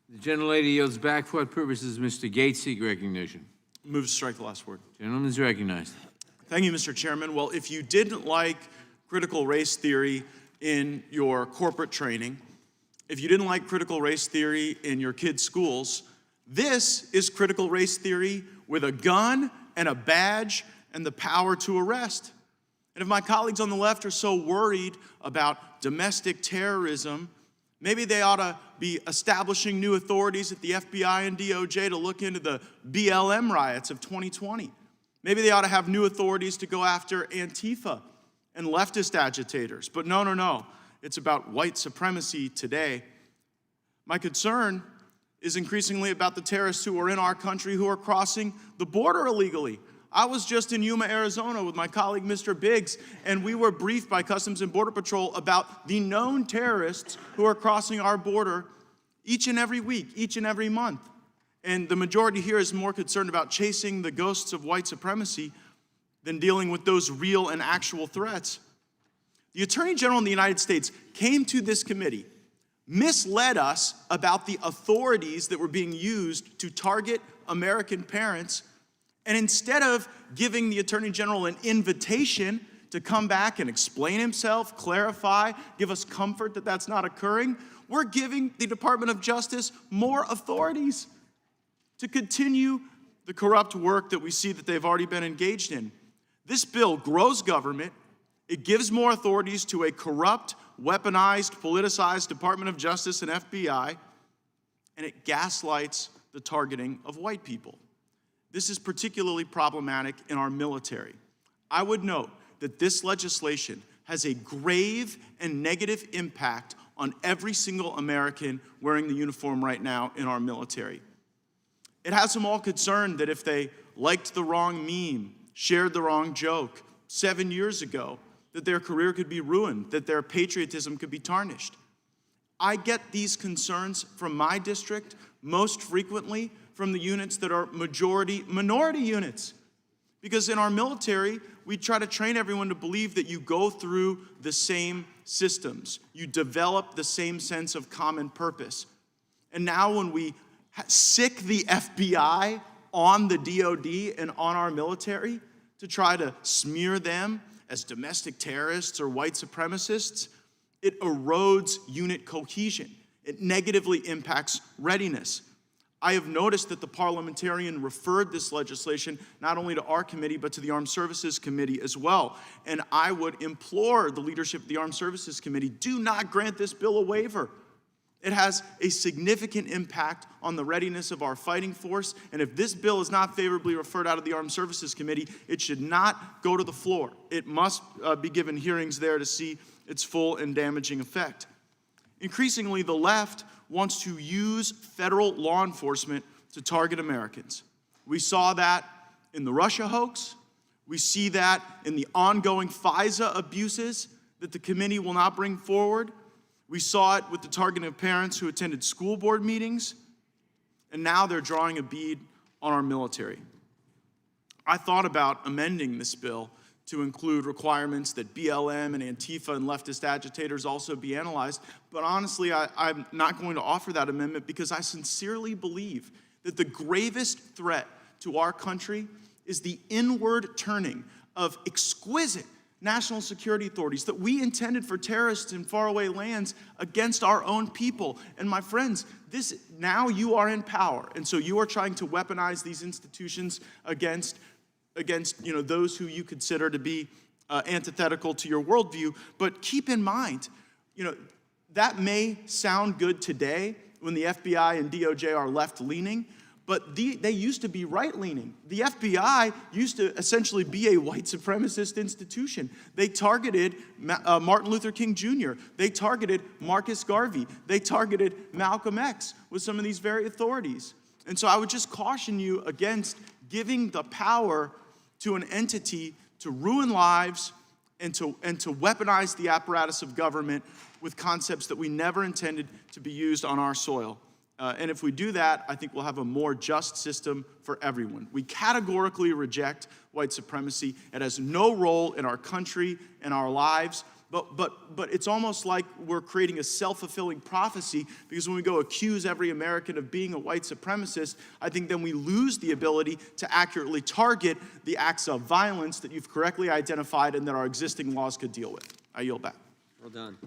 The gentlelady yields back. For what purposes Mr. Gaetz seek recognition? Move to strike the last word. Gentleman is recognized. Thank you, Mr. Chairman. Well, if you didn't like critical race theory in your corporate training, if you didn't like critical race theory in your kids' schools, this is critical race theory with a gun and a badge and the power to arrest. And if my colleagues on the left are so worried about domestic terrorism, maybe they ought to be establishing new authorities at the FBI and DOJ to look into the BLM riots of 2020. Maybe they ought to have new authorities to go after Antifa and leftist agitators. But no. It's about white supremacy today. My concern is increasingly about the terrorists who are in our country who are crossing the border illegally. I was just in Yuma, Arizona with my colleague, Mr. Biggs, and we were briefed by Customs and Border Patrol about the known terrorists who are crossing our border each and every week, each and every month. And the majority here is more concerned about chasing the ghosts of white supremacy than dealing with those real and actual threats. The Attorney General in the United States came to this committee, misled us about the authorities that were being used to target American parents, and instead of giving the Attorney General an invitation to come back and explain himself, clarify, give us comfort that that's not occurring, we're giving the Department of Justice more authorities to continue the corrupt work that we see that they've already been engaged in. This bill grows government. It gives more authorities to a corrupt, weaponized, politicized Department of Justice and FBI, and it gaslights the targeting of white people. This is particularly problematic in our military. I would note that this legislation has a grave and negative impact on every single American wearing the uniform right now in our military. It has them all concerned that if they liked the wrong meme, shared the wrong joke 7 years ago, that their career could be ruined, that their patriotism could be tarnished. I get these concerns from my district most frequently from the units that are minority units. Because in our military, we try to train everyone to believe that you go through the same systems. You develop the same sense of common purpose. And now when we sick the FBI on the DOD and on our military to try to smear them as domestic terrorists or white supremacists, it erodes unit cohesion. It negatively impacts readiness. I have noticed that the parliamentarian referred this legislation not only to our committee, but to the Armed Services Committee as well. And I would implore the leadership of the Armed Services Committee, do not grant this bill a waiver. It has a significant impact on the readiness of our fighting force, and if this bill is not favorably referred out of the Armed Services Committee, it should not go to the floor. It must be given hearings there to see its full and damaging effect. Increasingly, the left wants to use federal law enforcement to target Americans. We saw that in the Russia hoax. We see that in the ongoing FISA abuses that the committee will not bring forward. We saw it with the targeting of parents who attended school board meetings, and now they're drawing a bead on our military. I thought about amending this bill to include requirements that BLM and Antifa and leftist agitators also be analyzed, but honestly, I'm not going to offer that amendment because I sincerely believe that the gravest threat to our country is the inward turning of exquisite national security authorities that we intended for terrorists in faraway lands against our own people. And my friends, now you are in power, and so you are trying to weaponize these institutions against those who you consider to be antithetical to your worldview. But keep in mind, that may sound good today when the FBI and DOJ are left-leaning, but they used to be right-leaning. The FBI used to essentially be a white supremacist institution. They targeted Martin Luther King Jr. They targeted Marcus Garvey. They targeted Malcolm X with some of these very authorities. And so I would just caution you against giving the power to an entity to ruin lives and to weaponize the apparatus of government with concepts that we never intended to be used on our soil. And if we do that, I think we'll have a more just system for everyone. We categorically reject white supremacy. It has no role in our country and our lives, But it's almost like we're creating a self-fulfilling prophecy, because when we go accuse every American of being a white supremacist, I think then we lose the ability to accurately target the acts of violence that you've correctly identified and that our existing laws could deal with. I yield back. Well done.